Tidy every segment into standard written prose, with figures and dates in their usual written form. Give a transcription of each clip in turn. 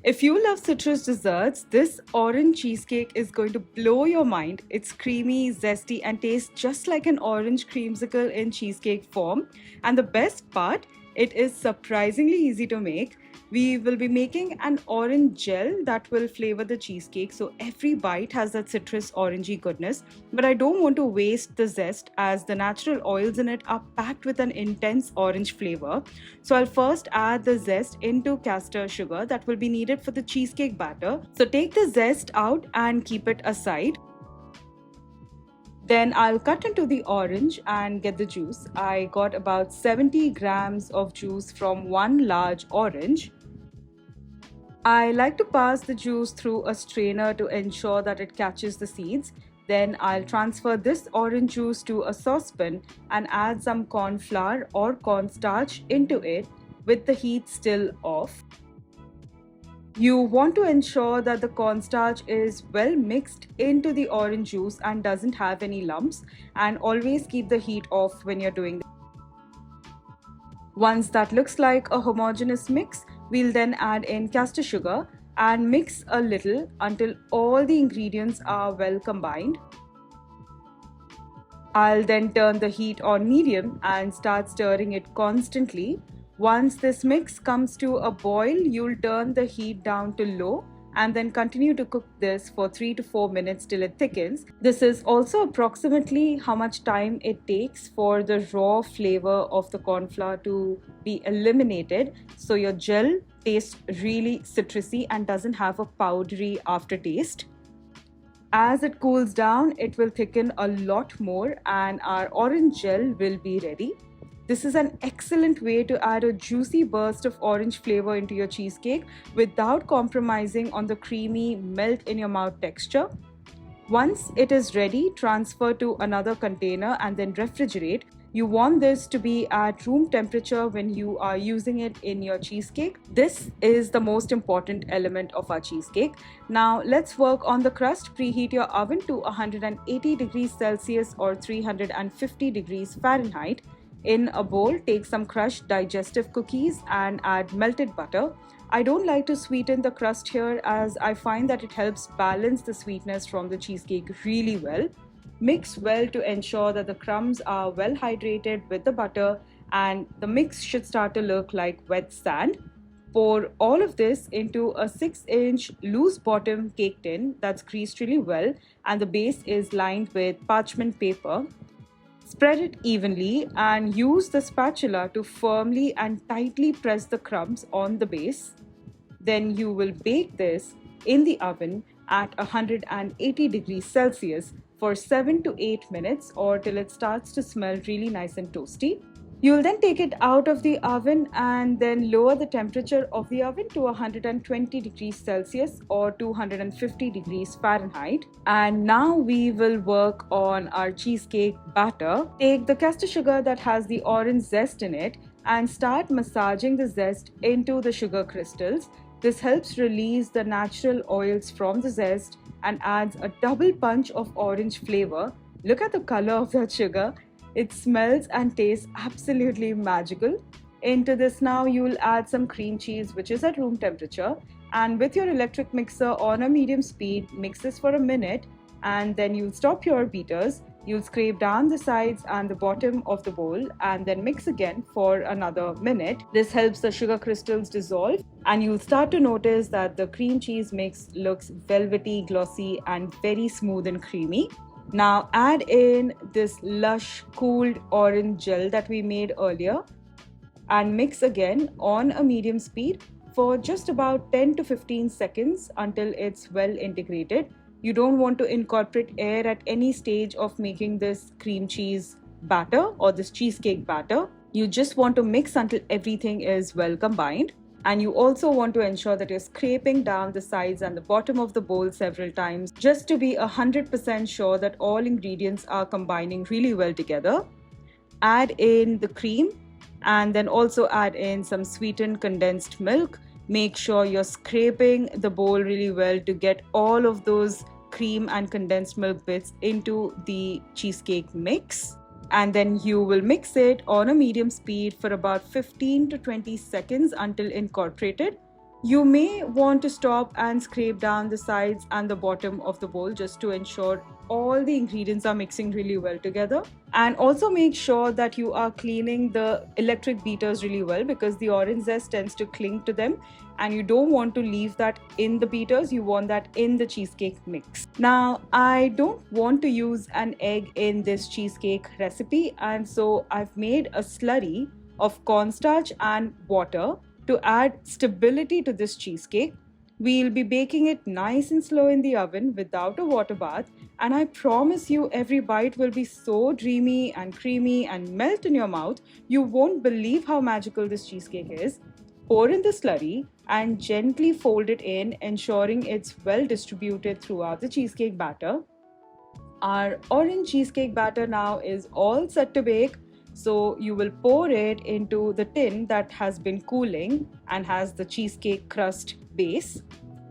If you love citrus desserts, this orange cheesecake is going to blow your mind. It's creamy, zesty, and tastes just like an orange creamsicle in cheesecake form. And the best part, it is surprisingly easy to make. We will be making an orange gel that will flavor the cheesecake, so every bite has that citrus orangey goodness. But I don't want to waste the zest as the natural oils in it are packed with an intense orange flavor. So I'll first add the zest into castor sugar that will be needed for the cheesecake batter. So take the zest out and keep it aside. Then I'll cut into the orange and get the juice. I got about 70 grams of juice from one large orange. I like to pass the juice through a strainer to ensure that it catches the seeds. Then I'll transfer this orange juice to a saucepan and add some corn flour or cornstarch into it with the heat still off. You want to ensure that the cornstarch is well mixed into the orange juice and doesn't have any lumps, and always keep the heat off when you're doing this. Once that looks like a homogeneous mix, we'll then add in castor sugar and mix a little until all the ingredients are well combined. I'll then turn the heat on medium and start stirring it constantly. Once this mix comes to a boil, you'll turn the heat down to low and then continue to cook this for 3 to 4 minutes till it thickens. This is also approximately how much time it takes for the raw flavor of the corn flour to be eliminated, so your gel tastes really citrusy and doesn't have a powdery aftertaste. As it cools down, it will thicken a lot more and our orange gel will be ready. This is an excellent way to add a juicy burst of orange flavor into your cheesecake without compromising on the creamy melt in your mouth texture. Once it is ready, transfer to another container and then refrigerate. You want this to be at room temperature when you are using it in your cheesecake. This is the most important element of our cheesecake. Now let's work on the crust. Preheat your oven to 180 degrees Celsius or 350 degrees Fahrenheit. In a bowl, take some crushed digestive cookies and add melted butter. I don't like to sweeten the crust here as I find that it helps balance the sweetness from the cheesecake really well. Mix well to ensure that the crumbs are well hydrated with the butter and the mix should start to look like wet sand. Pour all of this into a 6-inch loose bottom cake tin that's greased really well and the base is lined with parchment paper. Spread it evenly and use the spatula to firmly and tightly press the crumbs on the base. Then you will bake this in the oven at 180 degrees Celsius for 7 to 8 minutes or till it starts to smell really nice and toasty. You'll then take it out of the oven and then lower the temperature of the oven to 120 degrees Celsius or 250 degrees Fahrenheit. And now we will work on our cheesecake batter. Take the castor sugar that has the orange zest in it and start massaging the zest into the sugar crystals. This helps release the natural oils from the zest and adds a double punch of orange flavor. Look at the color of that sugar. It smells and tastes absolutely magical. Into this now you will add some cream cheese which is at room temperature, and with your electric mixer on a medium speed, mix this for a minute and then you'll stop your beaters. You'll scrape down the sides and the bottom of the bowl and then mix again for another minute. This helps the sugar crystals dissolve and you'll start to notice that the cream cheese mix looks velvety, glossy and very smooth and creamy. Now add in this lush cooled orange gel that we made earlier and mix again on a medium speed for just about 10 to 15 seconds until it's well integrated. You don't want to incorporate air at any stage of making this cream cheese batter or this cheesecake batter. You just want to mix until everything is well combined. And you also want to ensure that you're scraping down the sides and the bottom of the bowl several times just to be 100% sure that all ingredients are combining really well together. Add in the cream and then also add in some sweetened condensed milk. Make sure you're scraping the bowl really well to get all of those cream and condensed milk bits into the cheesecake mix. And then you will mix it on a medium speed for about 15 to 20 seconds until incorporated. You may want to stop and scrape down the sides and the bottom of the bowl just to ensure all the ingredients are mixing really well together. And also make sure that you are cleaning the electric beaters really well, because the orange zest tends to cling to them and you don't want to leave that in the beaters, you want that in the cheesecake mix. Now, I don't want to use an egg in this cheesecake recipe, and so I've made a slurry of cornstarch and water to add stability to this cheesecake. We'll be baking it nice and slow in the oven without a water bath, and I promise you every bite will be so dreamy and creamy and melt in your mouth. You won't believe how magical this cheesecake is. Pour in the slurry and gently fold it in, ensuring it's well distributed throughout the cheesecake batter. Our orange cheesecake batter now is all set to bake. So you will pour it into the tin that has been cooling and has the cheesecake crust base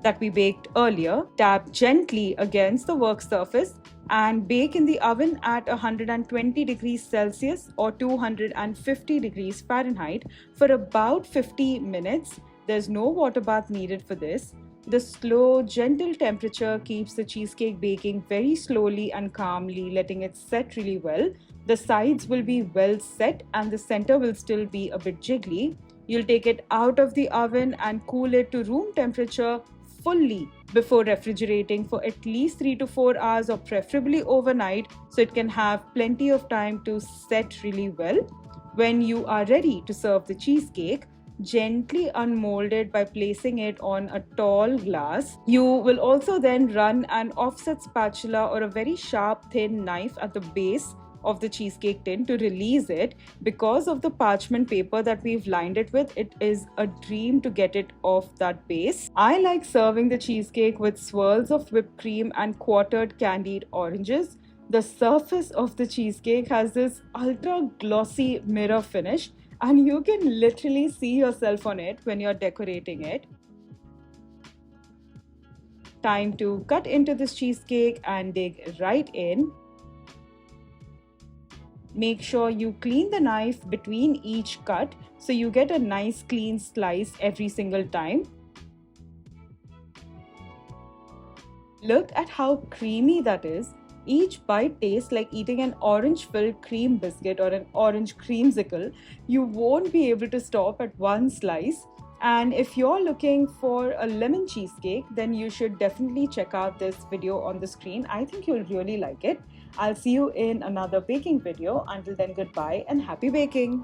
that we baked earlier. Tap gently against the work surface and bake in the oven at 120 degrees Celsius or 250 degrees Fahrenheit for about 50 minutes. There's no water bath needed for this. The slow, gentle temperature keeps the cheesecake baking very slowly and calmly, letting it set really well. The sides will be well set and the center will still be a bit jiggly. You'll take it out of the oven and cool it to room temperature fully before refrigerating for at least 3 to 4 hours, or preferably overnight, so it can have plenty of time to set really well. When you are ready to serve the cheesecake, gently unmold it by placing it on a tall glass. You will also then run an offset spatula or a very sharp thin knife at the base of the cheesecake tin to release it. Because of the parchment paper that we've lined it with, it is a dream to get it off that base. I like serving the cheesecake with swirls of whipped cream and quartered candied oranges. The surface of the cheesecake has this ultra glossy mirror finish, and you can literally see yourself on it when you're decorating it. Time to cut into this cheesecake and dig right in. Make sure you clean the knife between each cut so you get a nice clean slice every single time. Look at how creamy that is. Each bite tastes like eating an orange-filled cream biscuit or an orange creamsicle. You won't be able to stop at one slice. And if you're looking for a lemon cheesecake, then you should definitely check out this video on the screen. I think you'll really like it. I'll see you in another baking video. Until then, goodbye and happy baking!